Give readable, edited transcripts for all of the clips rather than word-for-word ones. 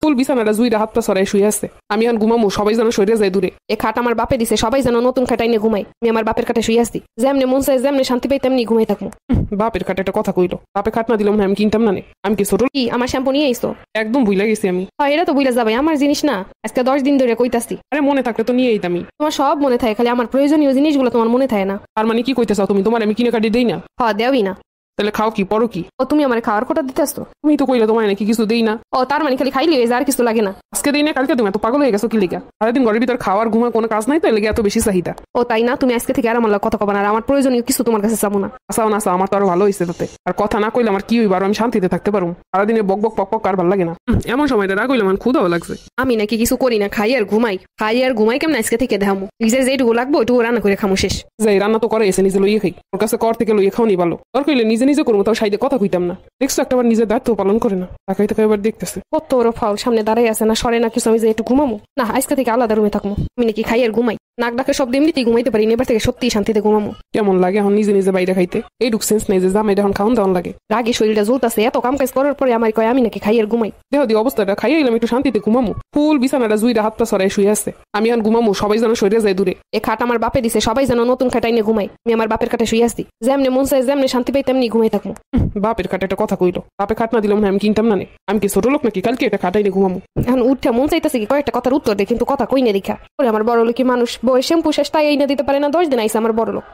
ফুল বিছানাটা জুইরা হাত পা ছড়াই শুয়ে আছে। আমি এখন ঘুমামু, সবাই যেন সরে যায় দূরে। এ খাট আমার বাপে দিছে, সবাই যেন নতুন খাটাই নিয়ে ঘুমাই। আমি আমার বাপের খাটে শুয়ে আসছি, যেমনি মন চাই যেমনি শান্তি পাই তেমনি ঘুমাই থাকবো। বাপের খাটে একটা কথা কইলো, বাপে খাট না দিলাম না আমি কিনতাম না। আমি কি ছোট? কি আমার শ্যাম্পু নিয়ে আইসো? একদম ভুলে গেছি আমি। হয় এটা তো বুঝলা যাবে, আমার জিনিস না। আজকে 10 দিন ধরে কইতাছি। আরে মনে থাকলে তো নিয়ে আইতামি। তোমার সব মনে থাকে, খালি আমার প্রয়োজনীয় জিনিসগুলো তোমার মনে থাকে না। আর মানে কি কইতেছ তুমি? তোমার আমি কিনে কাটি দেই না? দেওই না। তাহলে খাও কি, পড়ো কি? ও তুমি আমার খাওয়ার কোটা দিতে আসতো? তুমি তো কইলে তোমার নাকি কিছু দেই না। ও তার মানে খালি খাইলে আর কিছু লাগে না? আজকে দেই না, কালকে তুমি তো পাগল হয়ে গেছো কি লিগা? সারাদিন ঘরের ভিতর খাওয়ার ঘুমার কোনো কাজ নাই তো লেগে এত বেশি চাহিদা। ও তাই না? তুমি আজকে থেকে আর আমার কথা কবা না, আর আমার প্রয়োজনীয় কিছু তোমার কাছে চাবো না। আসাও না, আমার তো আরো ভালো হয়েছে তাতে। আর কথা না কইলে আমার কি হইব? আর আমি শান্তিতে থাকতে পারবো? সারাদিনে বক বক পক পক আর ভালো লাগে না। এমন সময়টা না কইলে আমার ক্ষুধাও লাগছে। আমি নাকি কিছু করি না, খাই আর ঘুমাই কেমন আজকে থেকে দেখামো। নিজের যেটুকু লাগবো ওইটুকু রান্না করে খামো, শেষ। যাই রান্না তো করে এসে নিজে লইয়ে খাই। ওর কাছে কর থেকে লইয়ে খাওয়ানি ভালো। তোর কইলে নিজে নিজে করবো, তাও সাইডে কথা কইতাম না। দেখছো একটাবার নিজের দায়িত্ব পালন করে না, তাকাই তাকাই এবার দেখতেছে। কত ওর ফাউল সামনে দাঁড়াই আছে, না সরে না কিছু। আমি যে একটু ঘুমামো না, আজকে থেকে আলাদা রুমে থাকবো। আমি নাকি খাই আর ঘুমাই, নাক ডাকে শব্দ এমনিতেই ঘুমাইতে পারি। এবার থেকে সত্যি শান্তিতে ঘুমামো। কেমন লাগে এখন নিজে নিজে বাইরে খাইতে? এইটুক সেন্স নেই যে জামাইটা এখন খাওয়ান দাওয়ান লাগে। রাগে শরীরটা জ্বলতাছে, এত কাম কাজ করার পরে আমার কয় আমি নাকি খাই আর ঘুমাই। দেহ দিয়ে অবস্থাটা খাইয়ে এলাম, একটু শান্তিতে ঘুমামু। ফুল বিছানাটা জুইরা হাত পা ছড়াই শুয়ে আছে। আমি এখন ঘুমামু, সবাই যেন সরে যায় দূরে। এ খাট আমার বাপে দিছে, সবাই যেন নতুন খাটাই নিয়ে ঘুমাই। আমি আমার বাপের খাটে শুয়ে আসছি, যেমনি মন চাই যেমনি শান্তি পাই তেমনি ঘুমাই থাকবো। বাপের খাটে একটা কথা কইলো, বাপে খাট না দিলাম না আমি কিনতাম না। আমি কি ছোট লোক নাকি? কালকে এটা খাটাই নিয়ে ঘুমামু। এখন উঠে মন চাইতেছে কি কয়েকটা কথার উত্তর দেয়, কিন্তু কথা কই না দেখা। ওরে আমার বড় লোকি মানুষ, বই শ্যাম্পু শেষ তাই এই না দিতে পারে না, 10 দিন আইসে আমার বড় লোক।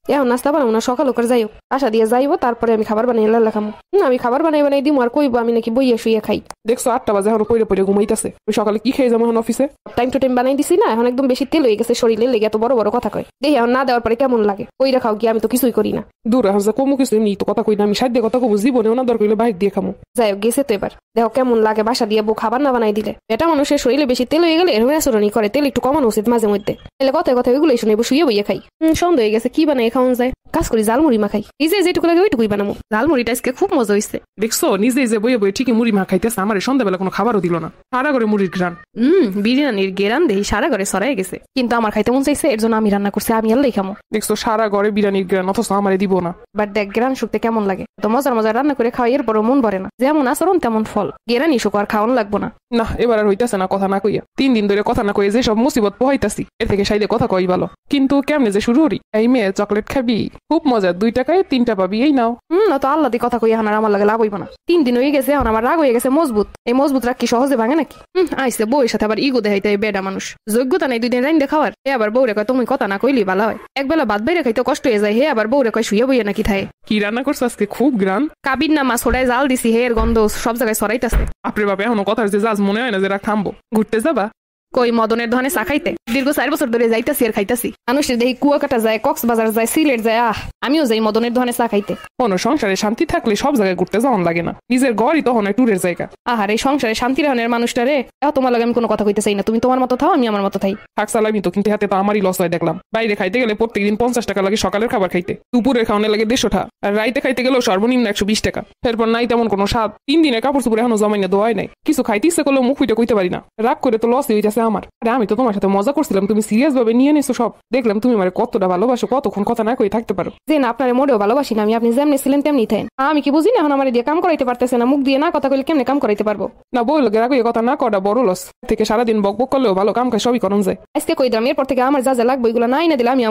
এখন নাস্তা বানাবো না, সকাল করে যাইও, আশা দিয়ে যাইবো, তারপরে আমি খাবার বানাই খামো। আমি খাবার বানাই দিমু, আর কইবো আমি নাকি বইয়ে শুয়ে খাই। দেখছো 8টা বাজে এখন পড়ে পড়ে ঘুমাইতেছে। আমি সকালে কি খেয়ে যাবো এখন অফিসে? টাইম টু টাইম বানাই দিছি না, এখন একদম বেশি তেল হয়ে গেছে শরীরে, লেগে এত বড় বড় কথা কয়। দেখি এখন না দেওয়ার পরে কেমন লাগে। ওই রাখাও গিয়ে, আমি তো কিছুই করি না। দূর এখন যে কমু কিছু এমনি তো কথা কই না। আমি সাইড দিয়ে কথা কমু, জীবনে ওনা দরকার হইলে বাইরে দিয়ে খামো। যাই হোক, গেছে তো এবার। দেখো কেমন লাগে বাসা দিয়ে বউ খাবার না বানাই দিলে। এটা মানুষের শরীরে বেশি তেল হয়ে গেলে এরকম আচরণই করে। তেল একটু কমানো উচিত মাঝে মধ্যে। তাহলে কথায় কথায় ওইগুলোই শুনে শুয়ে বইয়ে খাই। সন্দেহ হয়ে গেছে, কি বানাই খাওয়ান যায়? কাজ করি জালমুড়ি মাখাই। এই যে যেটুকু লাগে ওইটুকুই বানাবো। জালমুড়িটা আজকে খুব মজা হয়েছে। দেখছো নিজে যে বইয়ে বইয়ে ঠিকই মুড়ি মা খাইতেছে, আমার সন্ধ্যাবেলা কোনো খাবারও দিল না। সারা করে মুড়ির ঘ্রাণ। বিরিয়ানির গেরান দেহি সারা ঘরে সরাই গেছে, কিন্তু আমার খাইতে মন চাইছে, এর জন্য আমি রান্না করছি। আমি আল্লাহ খামো। দেখছো সারা ঘরে বিরিয়ানির ঘ্রাণ, অথচ আমারে দিব না। বাট দেখ গেরান শুকতে কেমন লাগে। তো মজার মজার রান্না করে খাওয়াই, এর বড় মন ভরে না। যেমন আচরণ তেমন ফল। গেরানি শুক আর খাওয়ানো লাগবো না। না এবার আর হইতাছে না কথা না কইয়া। 3 দিন ধরে কথা না কইয়া যে সব মুসিবত পোহাইতাছি, এর থেকে সাইডে কথা কই ভালো। কিন্তু কেমনে যে শুরু করি? এই মেয়ে চকলেট খাবি? খুব মজা, 2 টাকায় 3টা পাবি, এই নাও। তো আল্লাহ দিয়ে কথা কই, এখন আর আমার লাগে লাভ হইব না। 3 দিন হয়ে গেছে, এখন আমার রাগ হয়ে গেছে মজবুত। এই মজবুত রাগ কি সহজে ভাঙে নাকি? আইসে বউয়ের সাথে আবার ইগো দেখাইতে বেডা মানুষ। যোগ্যতা নেই 2 দিন রাইন দেখাওয়ার। হে আবার বউরে কয় তুমি কথা না কইলি ভালো হয়। একবেলা ভাত বাইরে খাইতে কষ্ট হয়ে যায়, হে আবার বউরে কয় শুয়ে বইয়ে নাকি থায়। কি রান্না করছো আজকে? খুব গ্রান। কাবির না মাছ ওড়ায় জাল দিছি, হে এর গন্ধ সব জায়গায় সরাইতেছে। আপরে বাবা, এখনো কথার যে জাজ মনে হয় না যে রাখ থামবো। ঘুরতে যাবা? কই মদনের দোকানে চা খাইতে দীর্ঘ 4 বছর ধরে যাইতাছি আর খাইতাছি। মানুষের দেখি কুয়াকাটা যায়, কক্সবাজার যায়, সিলেট যায়, আমিও যাই মদনের দোকানে চা খাইতে। কোনো সংসারে শান্তি থাকলে সব জায়গায় ঘুরতে যাওয়ান লাগে না। নিজের ঘরই তখন ট্যুরের জায়গা। আহার এই সংসারে শান্তি রাহনের মানুষটা রে, তোমার লাগে আমি কোনো কথা কইতে চাই না। তুমি তোমার মতো থাও, আমি আমার মতো থাই। থাক চালাবি তো, কিন্তু হাতে তো আমারই লস হয় দেখলাম। বাইরে খাইতে গেলে প্রত্যেকদিন 50 টাকা লাগে সকালের খাবার খাইতে, দুপুরের খাওয়ানো লাগে 150 টাকা, আর রাইতে খাইতে গেলেও সর্বনিম্ন 120 টাকা। এরপর নাই তেমন কোনো স্বাদ। 3 দিনে কাপড় চোপড় এখনো জমাই না, দোয়াই নাই। কিছু খাইতে ইচ্ছে করলেও মুখ ফুটে কইতে পারি না। রাগ করে তো লস হইতেছে আমার। আরে আমি তো তোমার সাথে মজা করছিলাম, তুমি সিরিয়াস ভাবে নিয়ে নিছো সব। দেখলাম তুমি আমার কতটা ভালোবাসো, কতক্ষণ কথা না কই থাকতে পারো। যে না আপনার মোটেও ভালোবাসি না আমি, আপনি যেমনি ছিলেন তেমনি থাকেন। আমি কি বুঝি না এখন আমার দিয়ে কাম করাইতে পারতেছে না? মুখ দিয়ে না কথা কইলে কেমনে কাম করাইতে পারবো? না বই লোকের আগে কথা না করা বড় লস থেকে। সারাদিন বক বক করলেও ভালো কাম খায় সবই করন যায়। আজকে কই দিলাম, এরপর থেকে আমার যা যা লাগবে এগুলো নাই না দিলে আমি